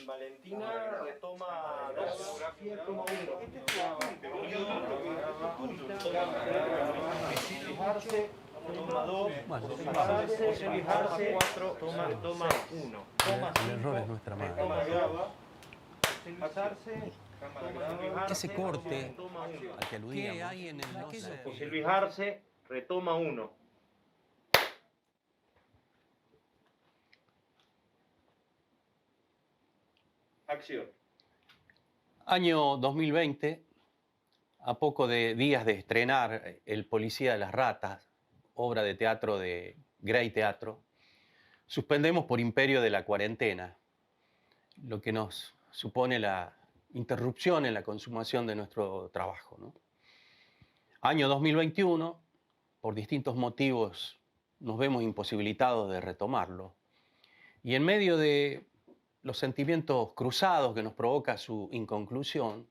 Valentina retoma fotografía, toma uno. Fijarse, toma dos. Fijarse, cuatro, toma uno. El error es nuestra madre. Ese corte al que aludíamos. ¿Qué hay en el José Luis Arce retoma uno. Acción. Año 2020, a poco de días de estrenar El Policía de las Ratas, obra de teatro de Grey Teatro, suspendemos por imperio de la cuarentena, lo que nos supone la interrupción en la consumación de nuestro trabajo, ¿no? Año 2021, por distintos motivos, nos vemos imposibilitados de retomarlo. Y en medio de los sentimientos cruzados que nos provoca su inconclusión,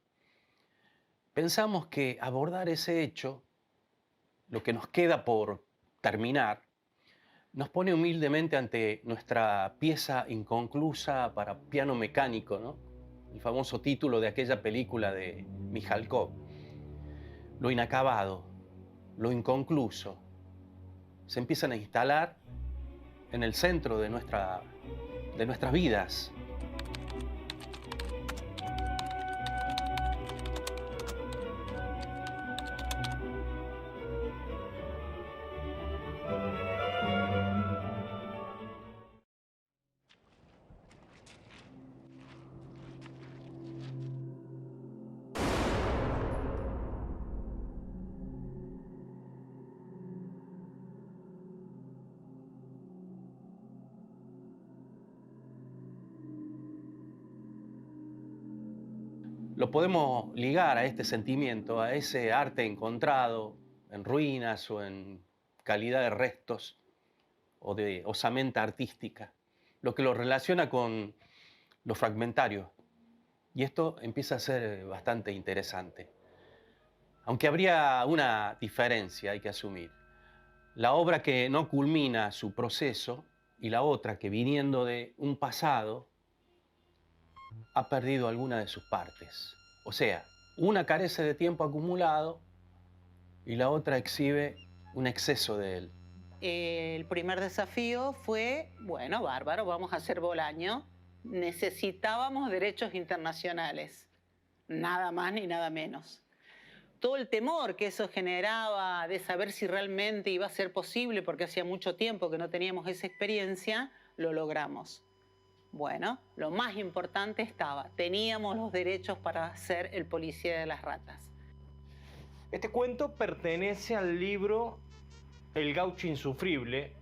pensamos que abordar ese hecho, lo que nos queda por terminar, nos pone humildemente ante nuestra pieza inconclusa para piano mecánico, ¿no? El famoso título de aquella película de Mikhalkov. Lo inacabado, lo inconcluso, se empiezan a instalar en el centro de nuestras vidas. Lo podemos ligar a este sentimiento, a ese arte encontrado en ruinas o en calidad de restos o de osamenta artística, lo que lo relaciona con lo fragmentario. Y esto empieza a ser bastante interesante. Aunque habría una diferencia, hay que asumir. La obra que no culmina su proceso y la otra que, viniendo de un pasado, ha perdido alguna de sus partes. O sea, una carece de tiempo acumulado y la otra exhibe un exceso de él. El primer desafío fue, bueno, bárbaro, vamos a hacer Bolaño. Necesitábamos derechos internacionales, nada más ni nada menos. Todo el temor que eso generaba de saber si realmente iba a ser posible, porque hacía mucho tiempo que no teníamos esa experiencia, lo logramos. Bueno, lo más importante estaba, teníamos los derechos para ser El Policía de las Ratas. Este cuento pertenece al libro El Gaucho Insufrible,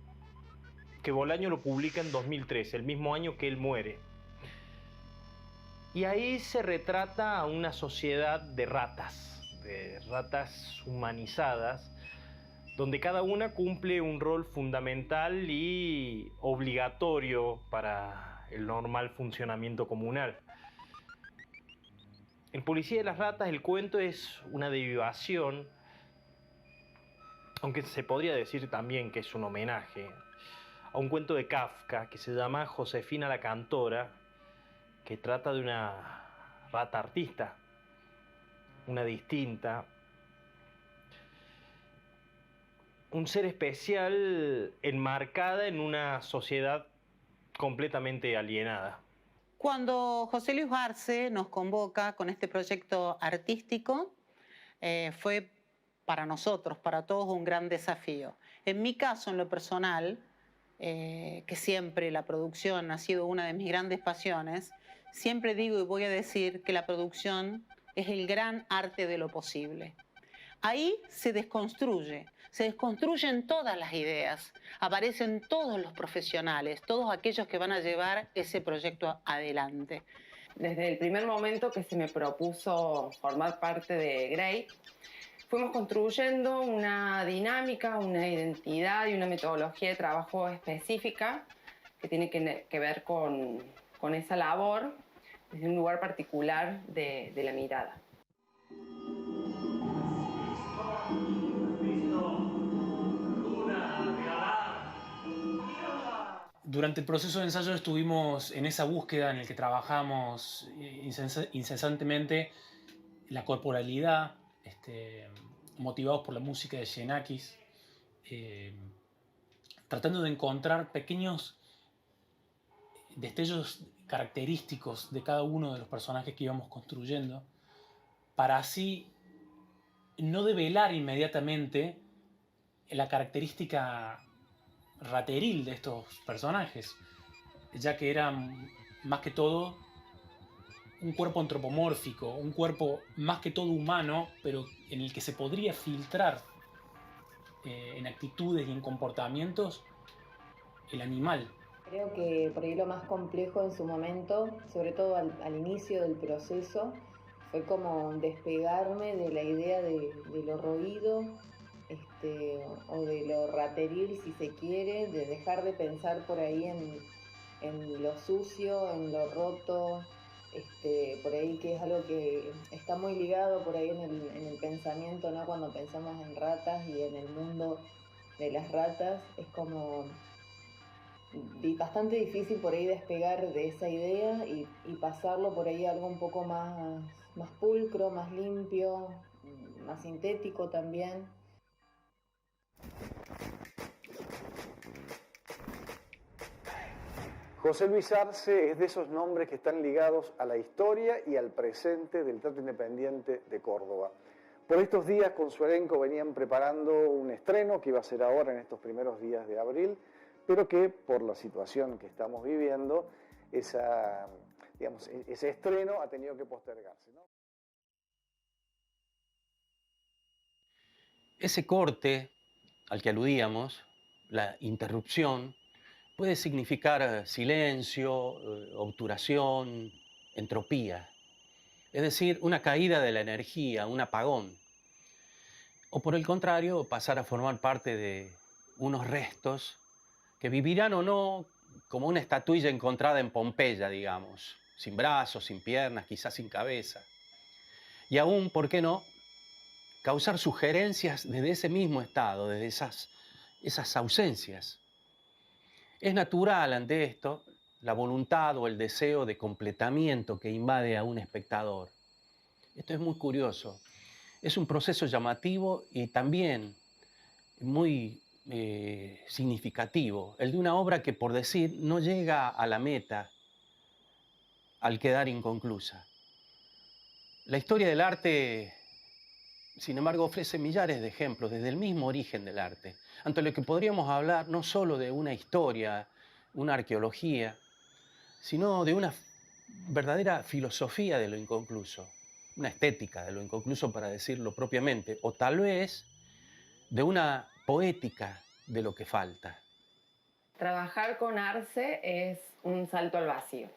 que Bolaño lo publica en 2013, el mismo año que él muere. Y ahí se retrata a una sociedad de ratas humanizadas, donde cada una cumple un rol fundamental y obligatorio para el normal funcionamiento comunal. El Policía de las Ratas, el cuento, es una derivación, aunque se podría decir también que es un homenaje, a un cuento de Kafka que se llama Josefina la Cantora, que trata de una rata artista, una distinta, un ser especial enmarcada en una sociedad completamente alienada. Cuando José Luis Arce nos convoca con este proyecto artístico, fue para nosotros, para todos, un gran desafío. En mi caso, en lo personal, que siempre la producción ha sido una de mis grandes pasiones, siempre digo y voy a decir que la producción es el gran arte de lo posible. Ahí se desconstruyen todas las ideas, aparecen todos los profesionales, todos aquellos que van a llevar ese proyecto adelante. Desde el primer momento que se me propuso formar parte de Grey, fuimos construyendo una dinámica, una identidad y una metodología de trabajo específica que tiene que ver con esa labor desde un lugar particular de la mirada. Durante el proceso de ensayo estuvimos en esa búsqueda en la que trabajamos incesantemente la corporalidad, motivados por la música de Xenakis, tratando de encontrar pequeños destellos característicos de cada uno de los personajes que íbamos construyendo, para así no develar inmediatamente la característica rateril de estos personajes, ya que eran más que todo un cuerpo antropomórfico, un cuerpo más que todo humano, pero en el que se podría filtrar en actitudes y en comportamientos el animal. Creo que por ahí lo más complejo en su momento, sobre todo al inicio del proceso, fue como despegarme de la idea de lo roído, o de lo rateril, si se quiere, de dejar de pensar por ahí en lo sucio, en lo roto, por ahí que es algo que está muy ligado por ahí en el pensamiento, ¿no? Cuando pensamos en ratas y en el mundo de las ratas, es como bastante difícil por ahí despegar de esa idea y pasarlo por ahí a algo un poco más pulcro, más limpio, más sintético también. José Luis Arce es de esos nombres que están ligados a la historia y al presente del Teatro Independiente de Córdoba. Por estos días con su elenco venían preparando un estreno que iba a ser ahora en estos primeros días de abril, pero que por la situación que estamos viviendo, ese estreno ha tenido que postergarse, ¿no? Ese corte al que aludíamos, la interrupción, puede significar silencio, obturación, entropía. Es decir, una caída de la energía, un apagón. O por el contrario, pasar a formar parte de unos restos que vivirán o no como una estatuilla encontrada en Pompeya, digamos, sin brazos, sin piernas, quizás sin cabeza. Y aún, ¿por qué no?, causar sugerencias desde ese mismo estado, desde esas ausencias. Es natural ante esto la voluntad o el deseo de completamiento que invade a un espectador. Esto es muy curioso. Es un proceso llamativo y también muy significativo, el de una obra que, por decir, no llega a la meta al quedar inconclusa. La historia del arte, sin embargo, ofrece millares de ejemplos desde el mismo origen del arte, ante lo que podríamos hablar no solo de una historia, una arqueología, sino de una verdadera filosofía de lo inconcluso, una estética de lo inconcluso, para decirlo propiamente, o tal vez de una poética de lo que falta. Trabajar con Arce es un salto al vacío.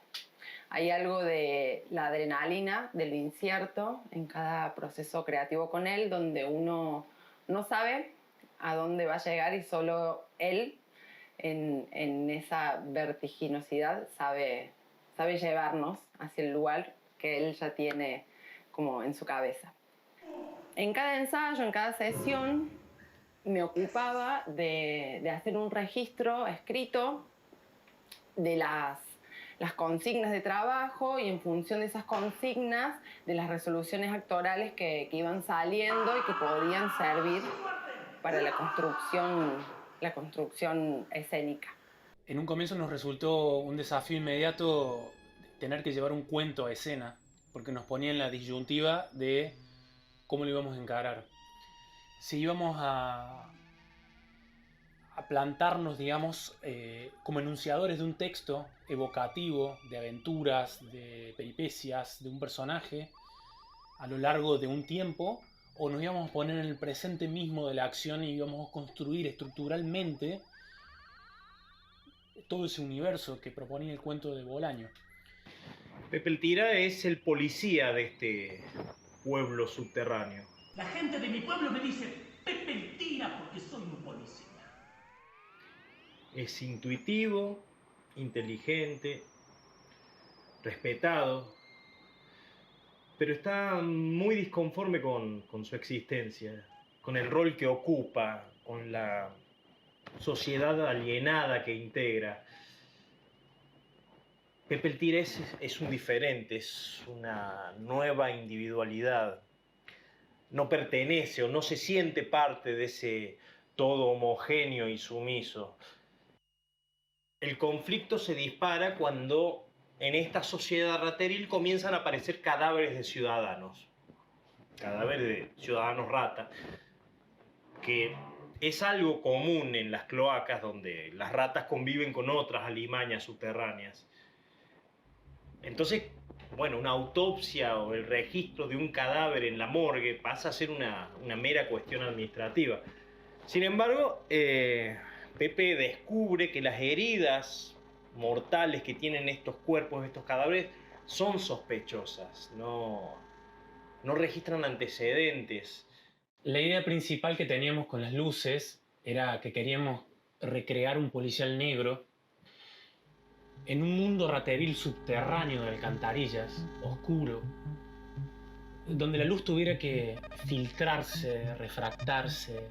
Hay algo de la adrenalina, de lo incierto en cada proceso creativo con él, donde uno no sabe a dónde va a llegar y solo él, en esa vertiginosidad, sabe llevarnos hacia el lugar que él ya tiene como en su cabeza. En cada ensayo, en cada sesión, me ocupaba de hacer un registro escrito de las consignas de trabajo y en función de esas consignas, de las resoluciones actorales que iban saliendo y que podían servir para la construcción escénica. En un comienzo nos resultó un desafío inmediato tener que llevar un cuento a escena, porque nos ponía en la disyuntiva de cómo lo íbamos a encarar. Si íbamos a plantarnos, digamos, como enunciadores de un texto evocativo, de aventuras, de peripecias, de un personaje, a lo largo de un tiempo, o nos íbamos a poner en el presente mismo de la acción y íbamos a construir estructuralmente todo ese universo que proponía el cuento de Bolaño. Pepe el Tira es el policía de este pueblo subterráneo. La gente de mi pueblo me dice Pepe el Tira porque soy un policía. Es intuitivo, inteligente, respetado, pero está muy disconforme con su existencia, con el rol que ocupa, con la sociedad alienada que integra. Pepe el Tigre es un diferente, es una nueva individualidad. No pertenece o no se siente parte de ese todo homogéneo y sumiso. El conflicto se dispara cuando en esta sociedad rateril comienzan a aparecer cadáveres de ciudadanos rata, que es algo común en las cloacas donde las ratas conviven con otras alimañas subterráneas. Entonces, bueno, una autopsia o el registro de un cadáver en la morgue pasa a ser una mera cuestión administrativa. Sin embargo, Pepe descubre que las heridas mortales que tienen estos cuerpos, estos cadáveres, son sospechosas, no registran antecedentes. La idea principal que teníamos con las luces era que queríamos recrear un policial negro en un mundo rateril subterráneo de alcantarillas, oscuro, donde la luz tuviera que filtrarse, refractarse,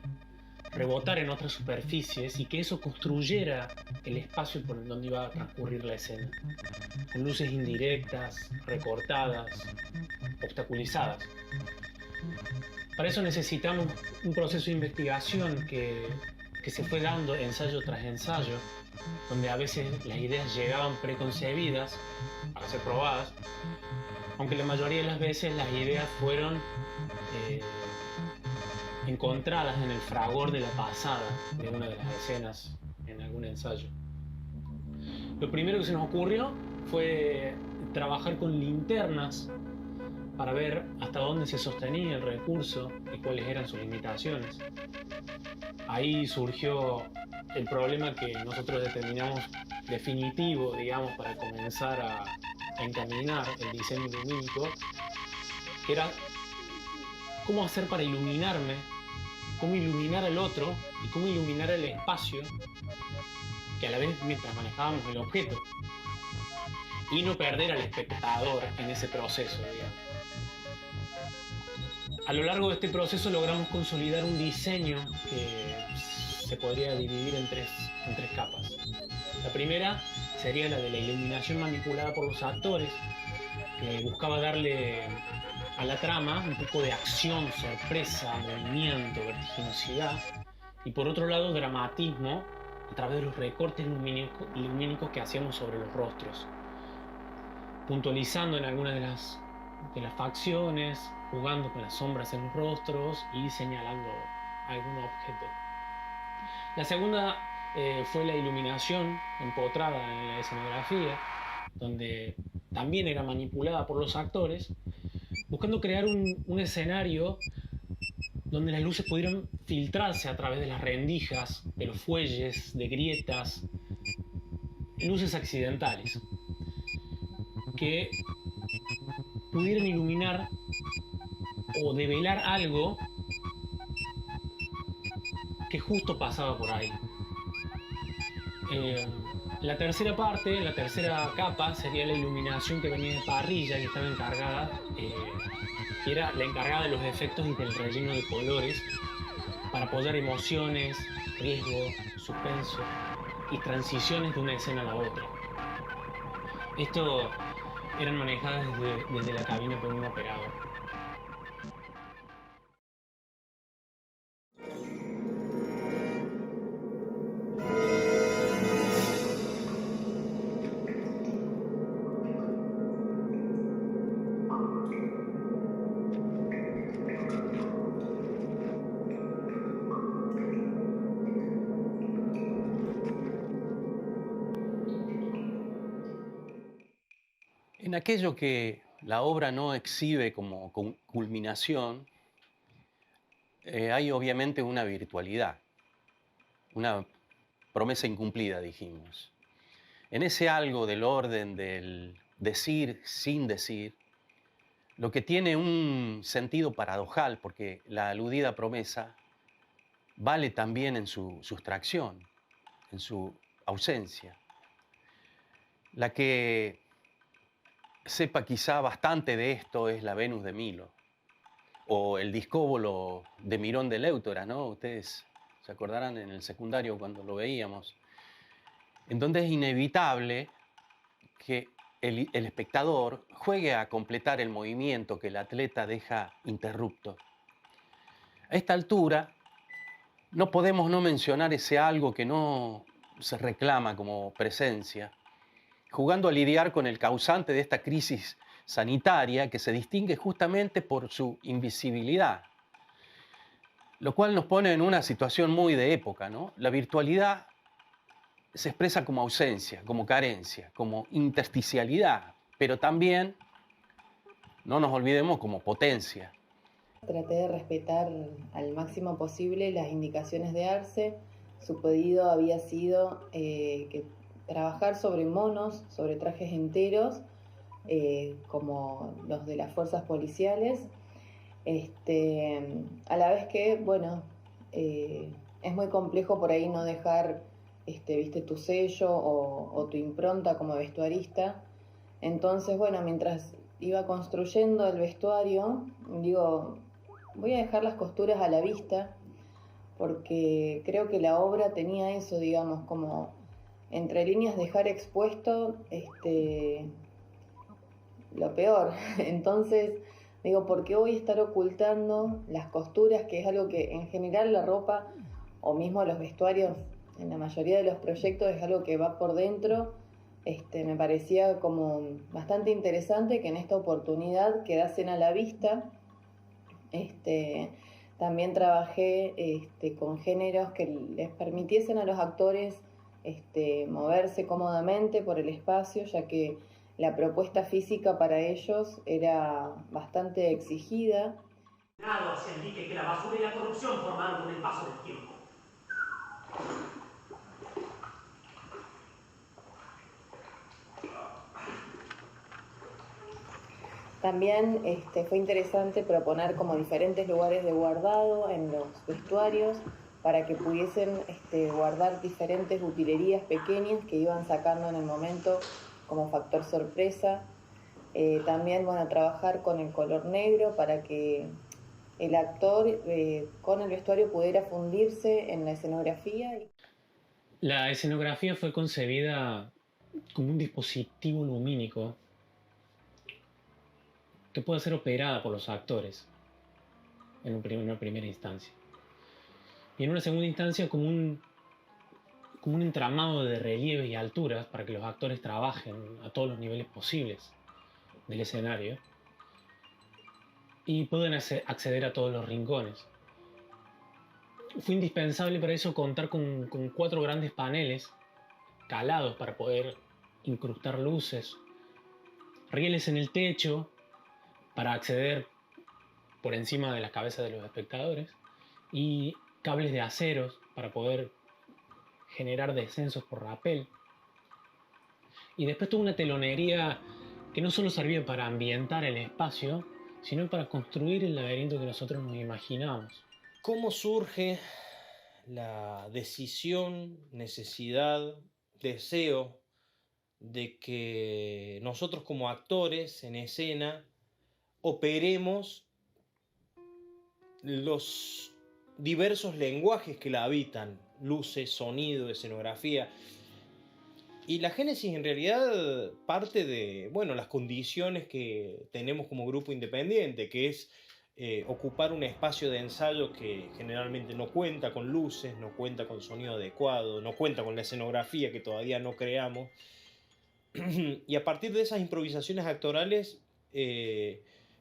rebotar en otras superficies y que eso construyera el espacio por donde iba a transcurrir la escena, con luces indirectas, recortadas, obstaculizadas. Para eso necesitamos un proceso de investigación que se fue dando ensayo tras ensayo, donde a veces las ideas llegaban preconcebidas para ser probadas, aunque la mayoría de las veces las ideas fueron encontradas en el fragor de la pasada de una de las escenas en algún ensayo. Lo primero que se nos ocurrió fue trabajar con linternas para ver hasta dónde se sostenía el recurso y cuáles eran sus limitaciones. Ahí surgió el problema que nosotros determinamos definitivo, digamos, para comenzar a encaminar el diseño lumínico, que era cómo hacer para iluminarme, cómo iluminar al otro y cómo iluminar el espacio, que a la vez mientras manejábamos el objeto, y no perder al espectador en ese proceso, digamos. A lo largo de este proceso logramos consolidar un diseño que se podría dividir en tres capas. La primera sería la de la iluminación manipulada por los actores, que buscaba darle a la trama un poco de acción, sorpresa, movimiento, vertiginosidad, y por otro lado dramatismo a través de los recortes lumínicos que hacíamos sobre los rostros, puntualizando en algunas de las facciones, jugando con las sombras en los rostros y señalando algún objeto. La segunda fue la iluminación empotrada en la escenografía, donde también era manipulada por los actores, buscando crear un escenario donde las luces pudieran filtrarse a través de las rendijas, de los fuelles, de grietas, luces accidentales, que pudieran iluminar o develar algo que justo pasaba por ahí. La tercera parte, la tercera capa, sería la iluminación que venía de parrilla, que estaba encargada, que era la encargada de los efectos y del relleno de colores para apoyar emociones, riesgo, suspenso y transiciones de una escena a la otra. Esto eran manejadas desde la cabina por un operador. En aquello que la obra no exhibe como culminación, hay obviamente una virtualidad, una promesa incumplida, dijimos. En ese algo del orden del decir sin decir, lo que tiene un sentido paradojal, porque la aludida promesa vale también en su sustracción, en su ausencia. La que sepa quizá bastante de esto es la Venus de Milo, o el discóbolo de Mirón de Léutora, ¿no? Ustedes se acordarán en el secundario cuando lo veíamos, en donde es inevitable que el espectador juegue a completar el movimiento que el atleta deja interrupto. A esta altura, no podemos no mencionar ese algo que no se reclama como presencia, jugando a lidiar con el causante de esta crisis sanitaria que se distingue justamente por su invisibilidad, lo cual nos pone en una situación muy de época, ¿no? La virtualidad se expresa como ausencia, como carencia, como intersticialidad, pero también, no nos olvidemos, como potencia. Traté de respetar al máximo posible las indicaciones de Arce. Su pedido había sido que trabajar sobre monos, sobre trajes enteros, como los de las fuerzas policiales. A la vez que, bueno, es muy complejo por ahí no dejar, viste, tu sello o tu impronta como vestuarista. Entonces, bueno, mientras iba construyendo el vestuario, digo, voy a dejar las costuras a la vista, porque creo que la obra tenía eso, digamos, como entre líneas dejar expuesto lo peor. Entonces, digo, ¿por qué voy a estar ocultando las costuras, que es algo que en general la ropa, o mismo los vestuarios, en la mayoría de los proyectos es algo que va por dentro? Me parecía como bastante interesante que en esta oportunidad quedasen a la vista. También trabajé con géneros que les permitiesen a los actores moverse cómodamente por el espacio, ya que la propuesta física para ellos era bastante exigida. Hacia el dique que la basura y la corrupción formaron con el paso del tiempo. También fue interesante proponer como diferentes lugares de guardado en los vestuarios para que pudiesen guardar diferentes utilerías pequeñas que iban sacando en el momento como factor sorpresa. También, bueno, trabajar con el color negro para que el actor con el vestuario pudiera fundirse en la escenografía. La escenografía fue concebida como un dispositivo lumínico que puede ser operada por los actores en una primera instancia. Y en una segunda instancia como un entramado de relieves y alturas para que los actores trabajen a todos los niveles posibles del escenario y puedan acceder a todos los rincones. Fue indispensable para eso contar con 4 grandes paneles calados para poder incrustar luces, rieles en el techo para acceder por encima de la cabeza de los espectadores y cables de aceros para poder generar descensos por rapel. Y después tuvo una telonería que no solo servía para ambientar el espacio, sino para construir el laberinto que nosotros nos imaginamos. ¿Cómo surge la decisión, necesidad, deseo de que nosotros como actores en escena operemos los diversos lenguajes que la habitan, luces, sonido, escenografía? Y la génesis en realidad parte de, bueno, las condiciones que tenemos como grupo independiente, que es ocupar un espacio de ensayo que generalmente no cuenta con luces, no cuenta con sonido adecuado, no cuenta con la escenografía que todavía no creamos. Y a partir de esas improvisaciones actorales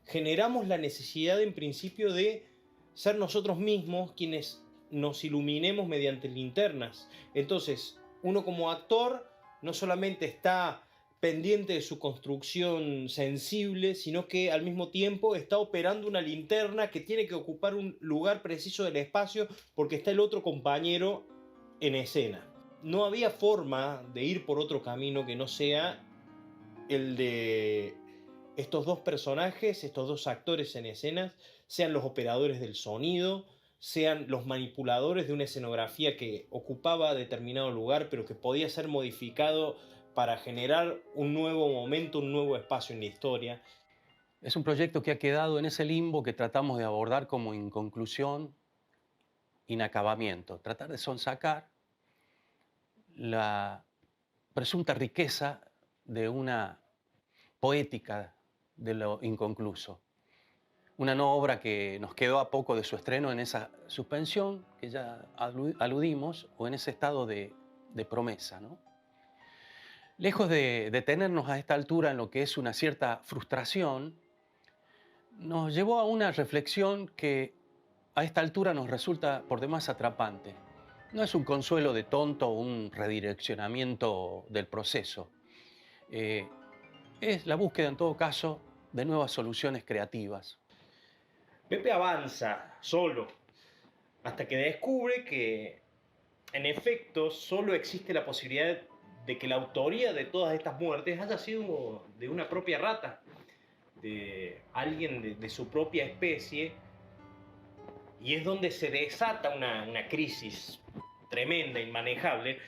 generamos la necesidad en principio de ser nosotros mismos quienes nos iluminemos mediante linternas. Entonces, uno como actor no solamente está pendiente de su construcción sensible, sino que al mismo tiempo está operando una linterna que tiene que ocupar un lugar preciso del espacio porque está el otro compañero en escena. No había forma de ir por otro camino que no sea el de estos dos personajes, estos dos actores en escenas, sean los operadores del sonido, sean los manipuladores de una escenografía que ocupaba determinado lugar, pero que podía ser modificado para generar un nuevo momento, un nuevo espacio en la historia. Es un proyecto que ha quedado en ese limbo que tratamos de abordar como inconclusión, inacabamiento. Tratar de sonsacar la presunta riqueza de una poética de lo inconcluso. Una no obra que nos quedó a poco de su estreno en esa suspensión que ya aludimos, o en ese estado de promesa, ¿no? Lejos de detenernos a esta altura en lo que es una cierta frustración, nos llevó a una reflexión que a esta altura nos resulta por demás atrapante. No es un consuelo de tonto o un redireccionamiento del proceso. Es la búsqueda, en todo caso, de nuevas soluciones creativas. Pepe avanza solo hasta que descubre que, en efecto, solo existe la posibilidad de que la autoría de todas estas muertes haya sido de una propia rata, de alguien de su propia especie, y es donde se desata una crisis tremenda, inmanejable,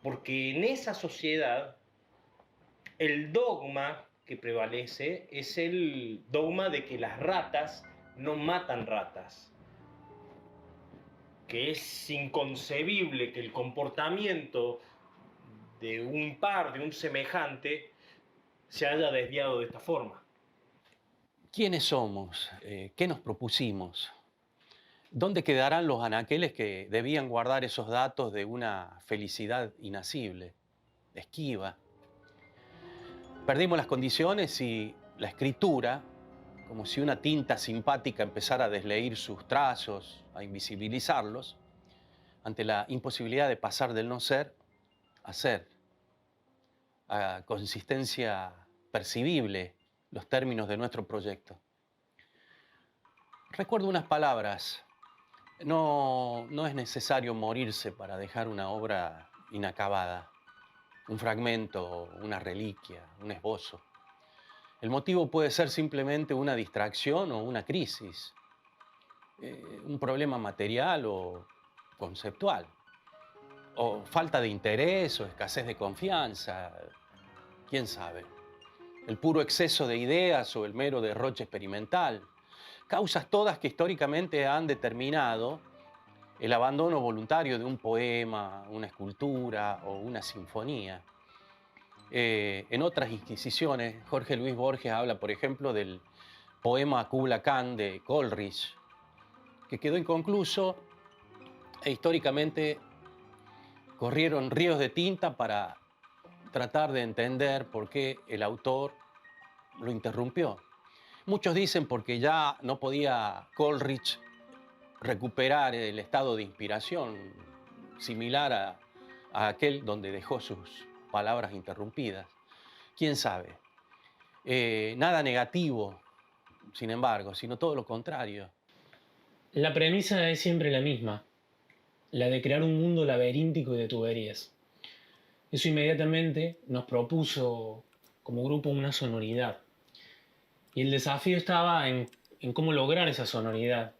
porque en esa sociedad el dogma que prevalece es el dogma de que las ratas no matan ratas, que es inconcebible que el comportamiento de un par, de un semejante, se haya desviado de esta forma. ¿Quiénes somos? ¿Qué nos propusimos? ¿Dónde quedarán los anaqueles que debían guardar esos datos de una felicidad inasible, esquiva? Perdimos las condiciones y la escritura, como si una tinta simpática empezara a desleír sus trazos, a invisibilizarlos, ante la imposibilidad de pasar del no ser a ser, a consistencia percibible los términos de nuestro proyecto. Recuerdo unas palabras: no es necesario morirse para dejar una obra inacabada, un fragmento, una reliquia, un esbozo. El motivo puede ser simplemente una distracción o una crisis, un problema material o conceptual, o falta de interés o escasez de confianza, quién sabe. El puro exceso de ideas o el mero derroche experimental, causas todas que históricamente han determinado el abandono voluntario de un poema, una escultura o una sinfonía. En otras inquisiciones, Jorge Luis Borges habla, por ejemplo, del poema Kubla Khan de Coleridge, que quedó inconcluso e históricamente corrieron ríos de tinta para tratar de entender por qué el autor lo interrumpió. Muchos dicen porque ya no podía Coleridge recuperar el estado de inspiración similar a aquel donde dejó sus palabras interrumpidas. ¿Quién sabe? Nada negativo, sin embargo, sino todo lo contrario. La premisa es siempre la misma, la de crear un mundo laberíntico y de tuberías. Eso inmediatamente nos propuso como grupo una sonoridad. Y el desafío estaba en cómo lograr esa sonoridad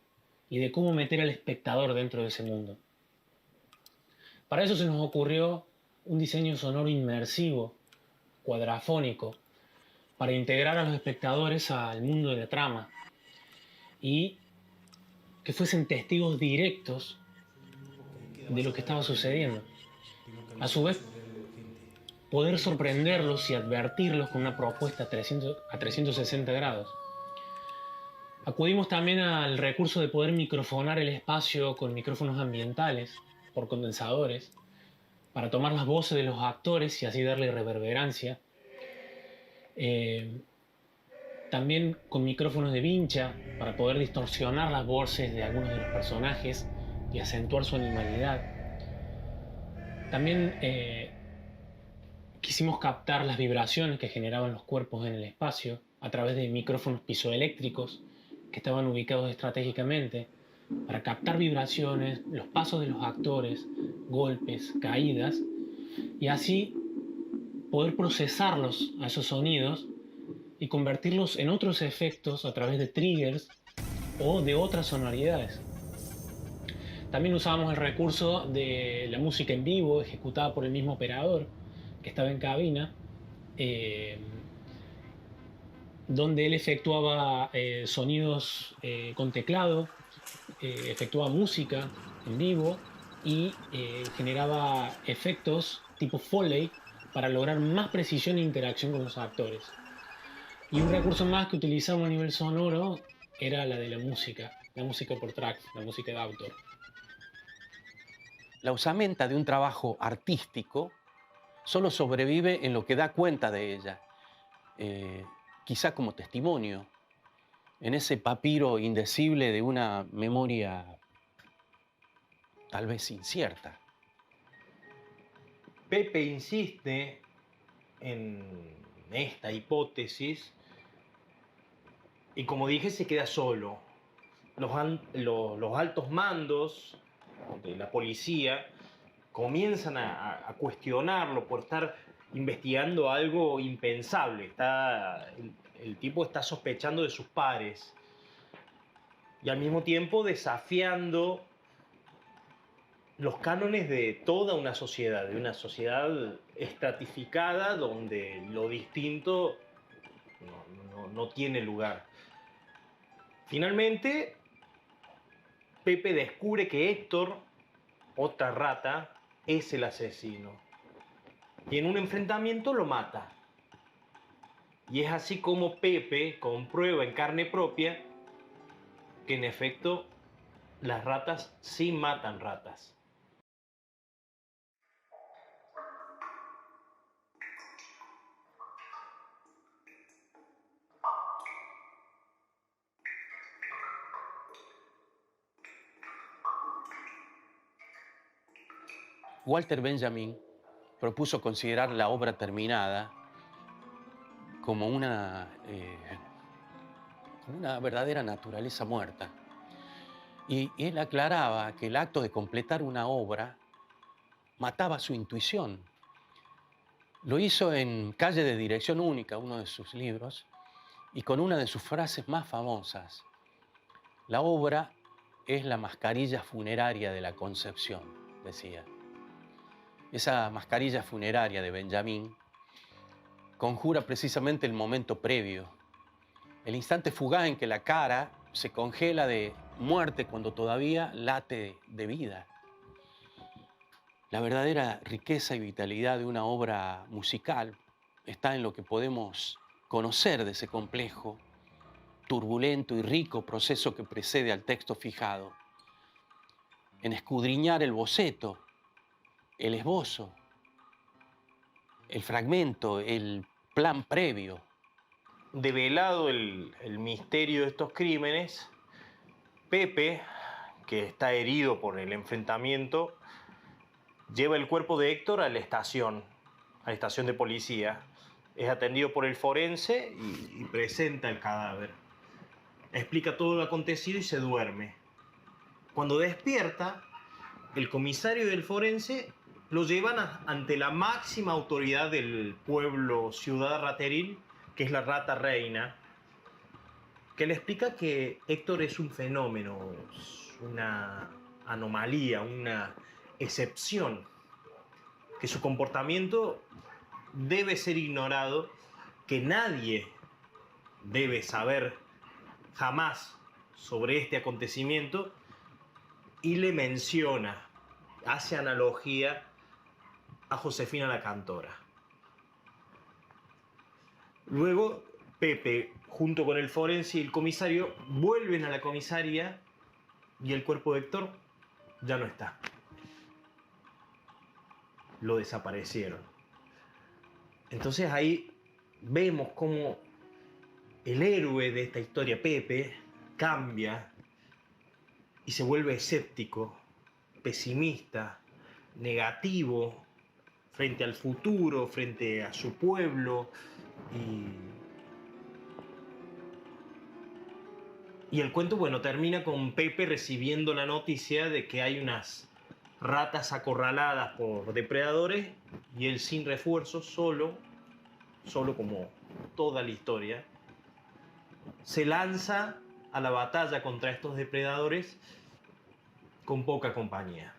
y de cómo meter al espectador dentro de ese mundo. Para eso se nos ocurrió un diseño sonoro inmersivo, cuadrafónico, para integrar a los espectadores al mundo de la trama y que fuesen testigos directos de lo que estaba sucediendo. A su vez, poder sorprenderlos y advertirlos con una propuesta a 360 grados. Acudimos también al recurso de poder microfonar el espacio con micrófonos ambientales, por condensadores, para tomar las voces de los actores y así darle reverberancia. También con micrófonos de vincha, para poder distorsionar las voces de algunos de los personajes y acentuar su animalidad. También quisimos captar las vibraciones que generaban los cuerpos en el espacio a través de micrófonos piezoeléctricos que estaban ubicados estratégicamente para captar vibraciones, los pasos de los actores, golpes, caídas, y así poder procesarlos a esos sonidos y convertirlos en otros efectos a través de triggers o de otras sonoridades. También usábamos el recurso de la música en vivo ejecutada por el mismo operador que estaba en cabina, donde él efectuaba sonidos con teclado, efectuaba música en vivo y generaba efectos tipo Foley para lograr más precisión e interacción con los actores. Y un recurso más que utilizamos a nivel sonoro era la de la música por track, la música de autor. La osamenta de un trabajo artístico solo sobrevive en lo que da cuenta de ella, quizá como testimonio, en ese papiro indecible de una memoria tal vez incierta. Pepe insiste en esta hipótesis y, como dije, se queda solo. Los altos mandos de la policía comienzan a cuestionarlo por estar investigando algo impensable. El tipo está sospechando de sus pares y al mismo tiempo desafiando los cánones de toda una sociedad, de una sociedad estratificada donde lo distinto no tiene lugar. Finalmente, Pepe descubre que Héctor, otra rata, es el asesino. Y en un enfrentamiento lo mata. Y es así como Pepe comprueba en carne propia que en efecto las ratas sí matan ratas. Walter Benjamin propuso considerar la obra terminada como una verdadera naturaleza muerta. Y él aclaraba que el acto de completar una obra mataba su intuición. Lo hizo en Calle de Dirección Única, uno de sus libros, y con una de sus frases más famosas: la obra es la mascarilla funeraria de la Concepción, decía. Esa mascarilla funeraria de Benjamín conjura precisamente el momento previo, el instante fugaz en que la cara se congela de muerte cuando todavía late de vida. La verdadera riqueza y vitalidad de una obra musical está en lo que podemos conocer de ese complejo, turbulento y rico proceso que precede al texto fijado, en escudriñar el boceto, el esbozo, el fragmento, el plan previo. Develado el misterio de estos crímenes, Pepe, que está herido por el enfrentamiento, lleva el cuerpo de Héctor a la estación de policía. Es atendido por el forense y presenta el cadáver. Explica todo lo acontecido y se duerme. Cuando despierta, el comisario del forense lo llevan ante la máxima autoridad del pueblo Ciudad Rateril, que es la rata reina, que le explica que Héctor es un fenómeno, es una anomalía, una excepción, que su comportamiento debe ser ignorado, que nadie debe saber jamás sobre este acontecimiento, y le menciona, hace analogía a Josefina la Cantora. Luego, Pepe, junto con el forense y el comisario, vuelven a la comisaría y el cuerpo de Héctor ya no está. Lo desaparecieron. Entonces ahí vemos cómo el héroe de esta historia, Pepe, cambia y se vuelve escéptico, pesimista, negativo frente al futuro, frente a su pueblo, y el cuento, bueno, termina con Pepe recibiendo la noticia de que hay unas ratas acorraladas por depredadores y él, sin refuerzos, solo como toda la historia, se lanza a la batalla contra estos depredadores con poca compañía.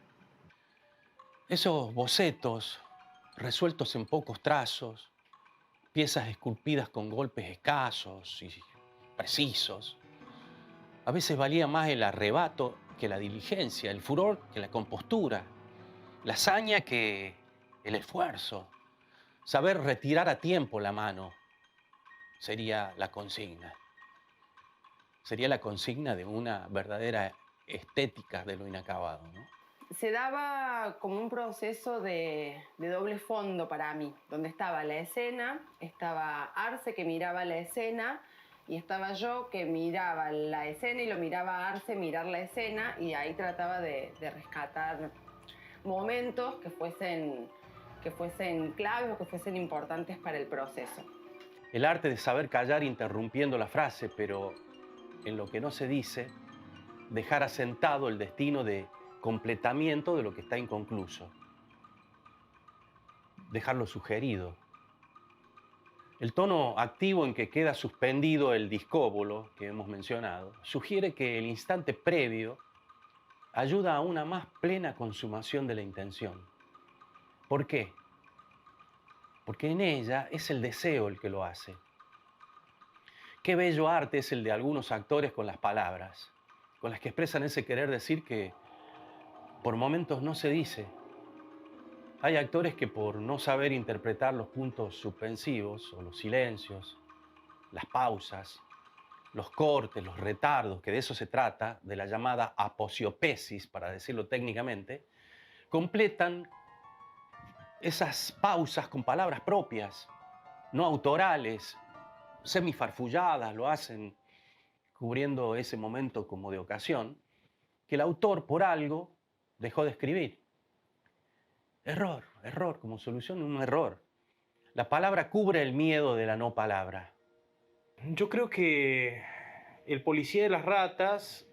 Esos bocetos, resueltos en pocos trazos, piezas esculpidas con golpes escasos y precisos, a veces valía más el arrebato que la diligencia, el furor que la compostura, la hazaña que el esfuerzo, saber retirar a tiempo la mano, sería la consigna. Sería la consigna de una verdadera estética de lo inacabado, ¿no? Se daba como un proceso de doble fondo para mí, donde estaba la escena, estaba Arce que miraba la escena y estaba yo que miraba la escena y lo miraba a Arce mirar la escena, y ahí trataba de rescatar momentos que fuesen claves o que fuesen importantes para el proceso. El arte de saber callar interrumpiendo la frase, pero en lo que no se dice, dejar asentado el destino de completamiento de lo que está inconcluso. Dejarlo sugerido. El tono activo en que queda suspendido el discóbolo que hemos mencionado sugiere que el instante previo ayuda a una más plena consumación de la intención. ¿Por qué? Porque en ella es el deseo el que lo hace. Qué bello arte es el de algunos actores con las palabras, con las que expresan ese querer decir que por momentos no se dice. Hay actores que por no saber interpretar los puntos suspensivos o los silencios, las pausas, los cortes, los retardos, que de eso se trata, de la llamada aposiopesis, para decirlo técnicamente, completan esas pausas con palabras propias, no autorales, semifarfulladas, lo hacen cubriendo ese momento como de ocasión, que el autor por algo dejó de escribir. Error, error, como solución de un error. La palabra cubre el miedo de la no palabra. Yo creo que El policía de las ratas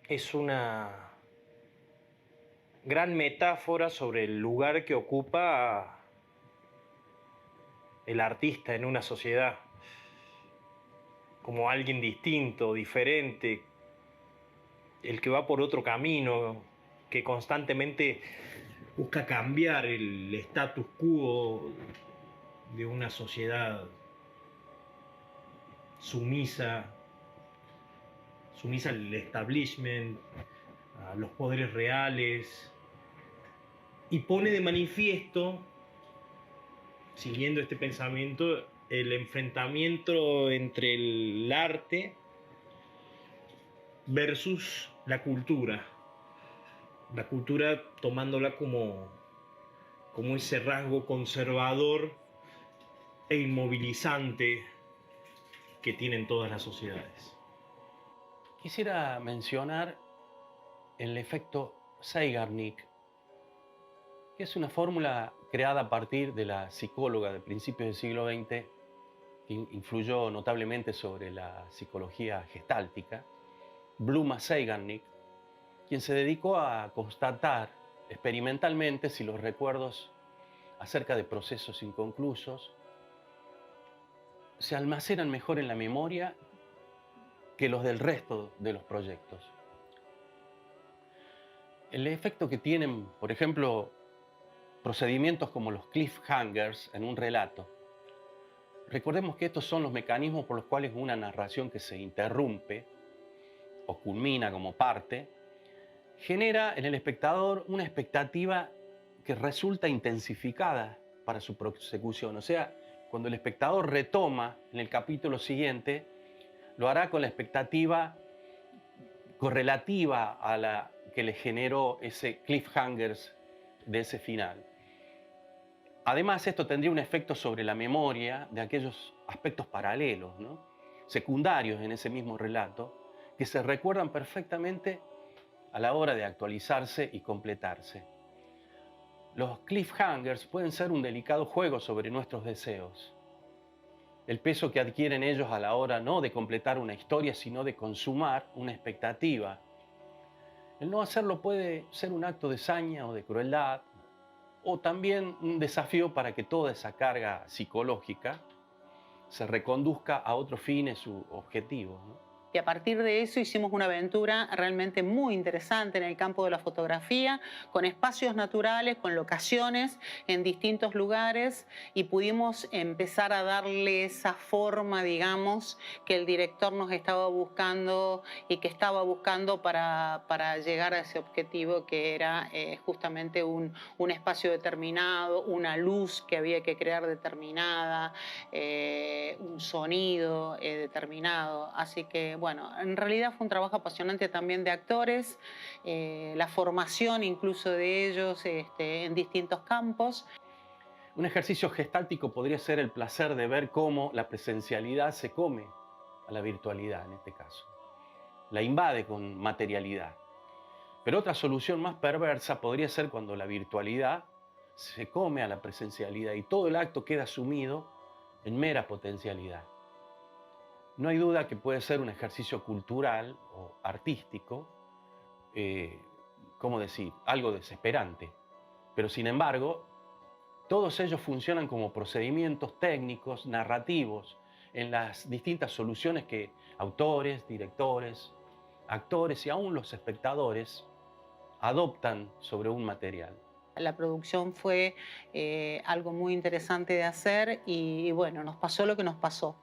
es una gran metáfora sobre el lugar que ocupa el artista en una sociedad, como alguien distinto, diferente, el que va por otro camino, que constantemente busca cambiar el status quo de una sociedad sumisa al establishment, a los poderes reales, y pone de manifiesto, siguiendo este pensamiento, el enfrentamiento entre el arte versus la cultura tomándola como ese rasgo conservador e inmovilizante que tienen todas las sociedades. Quisiera mencionar el efecto Zeigarnik, que es una fórmula creada a partir de la psicóloga de principios del siglo XX, que influyó notablemente sobre la psicología gestáltica, Bluma Zeigarnik, quien se dedicó a constatar experimentalmente si los recuerdos acerca de procesos inconclusos se almacenan mejor en la memoria que los del resto de los proyectos. El efecto que tienen, por ejemplo, procedimientos como los cliffhangers en un relato. Recordemos que estos son los mecanismos por los cuales una narración que se interrumpe o culmina como parte genera en el espectador una expectativa que resulta intensificada para su prosecución. O sea, cuando el espectador retoma en el capítulo siguiente, lo hará con la expectativa correlativa a la que le generó ese cliffhangers de ese final. Además, esto tendría un efecto sobre la memoria de aquellos aspectos paralelos, ¿no?, secundarios en ese mismo relato, que se recuerdan perfectamente a la hora de actualizarse y completarse. Los cliffhangers pueden ser un delicado juego sobre nuestros deseos. El peso que adquieren ellos a la hora no de completar una historia, sino de consumar una expectativa. El no hacerlo puede ser un acto de saña o de crueldad, o también un desafío para que toda esa carga psicológica se reconduzca a otros fines u objetivos, ¿no? Y a partir de eso hicimos una aventura realmente muy interesante en el campo de la fotografía, con espacios naturales, con locaciones en distintos lugares, y pudimos empezar a darle esa forma, digamos, que el director nos estaba buscando y que estaba buscando para llegar a ese objetivo, que era justamente un espacio determinado, una luz que había que crear determinada, un sonido determinado. Así que, bueno, en realidad fue un trabajo apasionante también de actores, la formación incluso de ellos en distintos campos. Un ejercicio gestáltico podría ser el placer de ver cómo la presencialidad se come a la virtualidad, en este caso. La invade con materialidad. Pero otra solución más perversa podría ser cuando la virtualidad se come a la presencialidad y todo el acto queda sumido en mera potencialidad. No hay duda que puede ser un ejercicio cultural o artístico, ¿cómo decir?, algo desesperante. Pero sin embargo, todos ellos funcionan como procedimientos técnicos, narrativos, en las distintas soluciones que autores, directores, actores y aún los espectadores adoptan sobre un material. La producción fue algo muy interesante de hacer y bueno, nos pasó lo que nos pasó.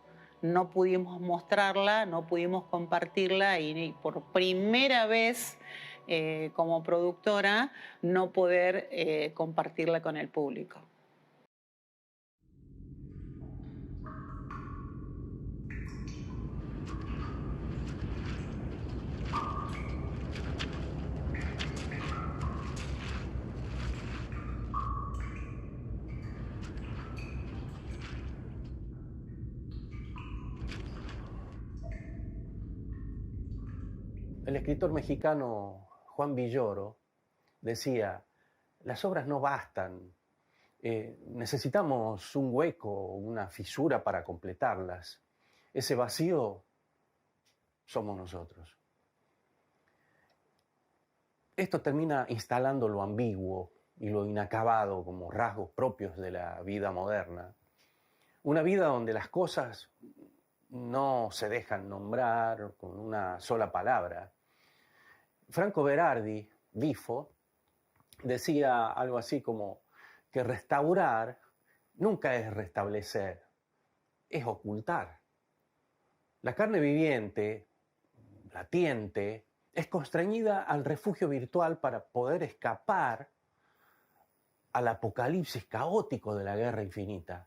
No pudimos mostrarla, no pudimos compartirla y por primera vez como productora no poder compartirla con el público. El escritor mexicano Juan Villoro decía, las obras no bastan, necesitamos un hueco, una fisura para completarlas. Ese vacío somos nosotros. Esto termina instalando lo ambiguo y lo inacabado como rasgos propios de la vida moderna. Una vida donde las cosas no se dejan nombrar con una sola palabra. Franco Berardi, Bifo, decía algo así como que restaurar nunca es restablecer, es ocultar. La carne viviente, latiente, es constreñida al refugio virtual para poder escapar al apocalipsis caótico de la guerra infinita.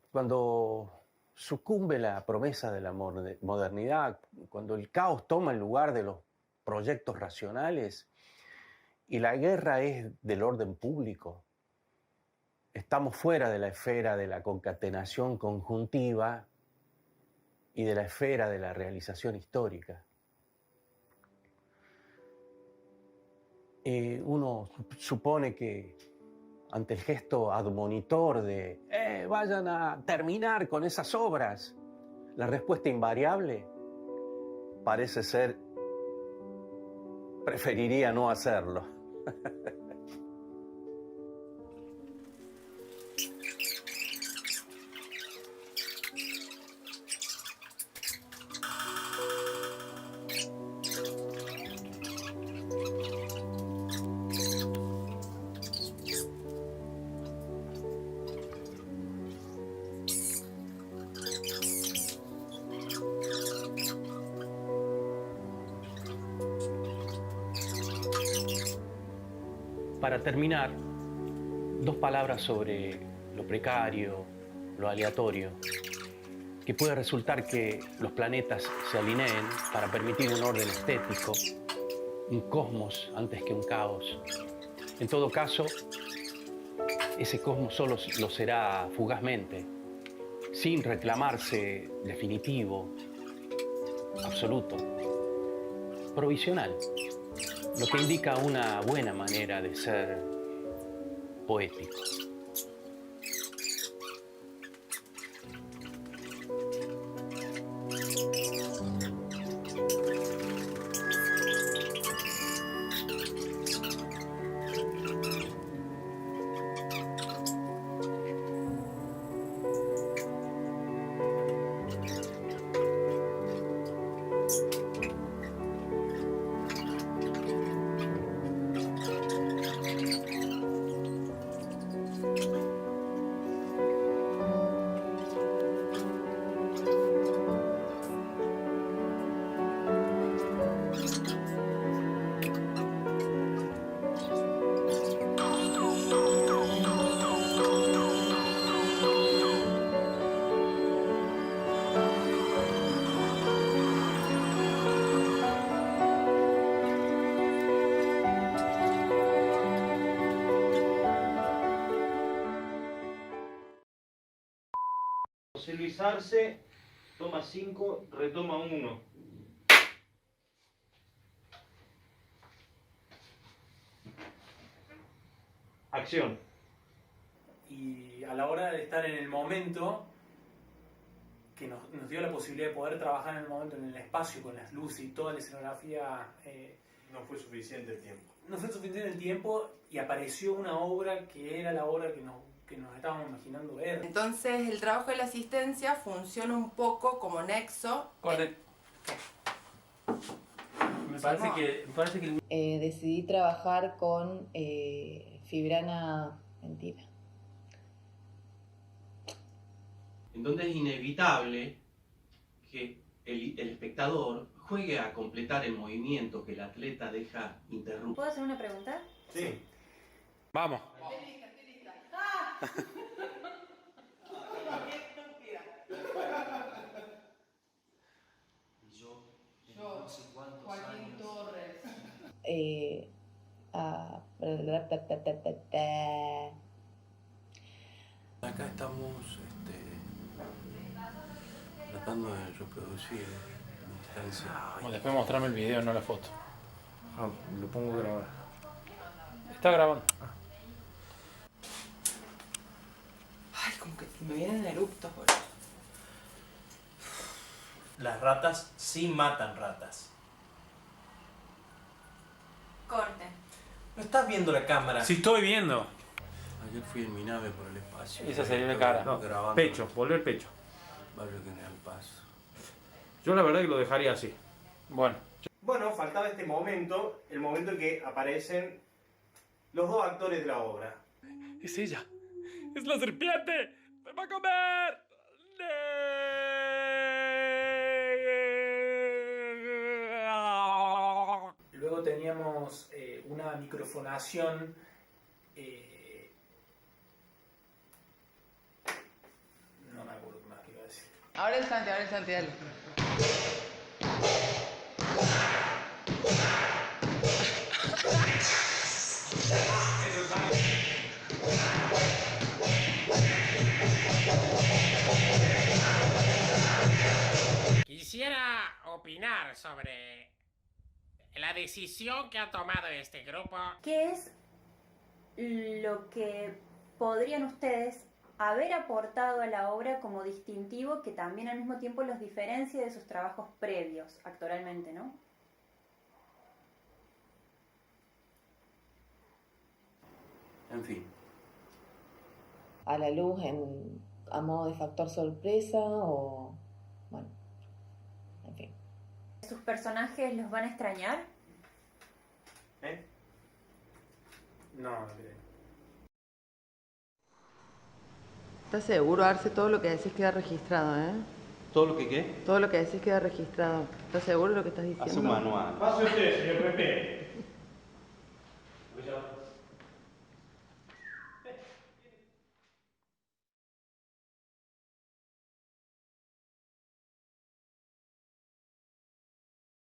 Cuando sucumbe la promesa de la modernidad, cuando el caos toma el lugar de los proyectos racionales y la guerra es del orden público, estamos fuera de la esfera de la concatenación conjuntiva y de la esfera de la realización histórica. Uno supone que ante el gesto admonitor de vayan a terminar con esas obras, la respuesta invariable parece ser preferiría no hacerlo. Para terminar, dos palabras sobre lo precario, lo aleatorio, que puede resultar que los planetas se alineen para permitir un orden estético, un cosmos antes que un caos. En todo caso, ese cosmos solo lo será fugazmente, sin reclamarse definitivo, absoluto, provisional. Lo que indica una buena manera de ser poético. José Luis Arce, toma 5, retoma 1. Acción. Y a la hora de estar en el momento, que nos dio la posibilidad de poder trabajar en el momento, en el espacio, con las luces y toda la escenografía, No fue suficiente el tiempo. no fue suficiente el tiempo y apareció una obra que era la obra que nos estábamos imaginando ver. Entonces el trabajo de la asistencia funciona un poco como nexo. Me parece que Decidí trabajar con fibrana mentira. En donde es inevitable que el espectador juegue a completar el movimiento que el atleta deja interrumpido. ¿Puedo hacer una pregunta? Sí. vamos. Joaquín Torres. Acá estamos tratando de reproducir la instancia. Bueno, después mostrame el video, no la foto. Lo pongo a grabar. Está grabando. Ay, como que me vienen eructos, boludo. Las ratas sí matan ratas. Corte. ¿No estás viendo la cámara? Sí, estoy viendo. Ayer fui en mi nave por el espacio. Esa sería la cara. No, grabando pecho, volver pecho. Barrio General Paz. Yo la verdad que lo dejaría así. Bueno. Bueno, faltaba este momento, el momento en que aparecen los dos actores de la obra. Es ella. ¡Es la serpiente! ¡Me va a comer! Luego teníamos una microfonación. No me acuerdo qué más que iba a decir. Ahora el Santi, dale. Quisiera opinar sobre la decisión que ha tomado este grupo. ¿Qué es lo que podrían ustedes haber aportado a la obra como distintivo que también al mismo tiempo los diferencia de sus trabajos previos, actoralmente, ¿no? En fin. A la luz a modo de factor sorpresa o... bueno, en fin. ¿Sus personajes los van a extrañar? No, no creo. ¿Estás seguro, Arce? Todo lo que decís queda registrado, ¿eh? ¿Todo lo que qué? Todo lo que decís queda registrado. ¿Estás seguro de lo que estás diciendo? Hace un manual. Pase usted, señor Pepe.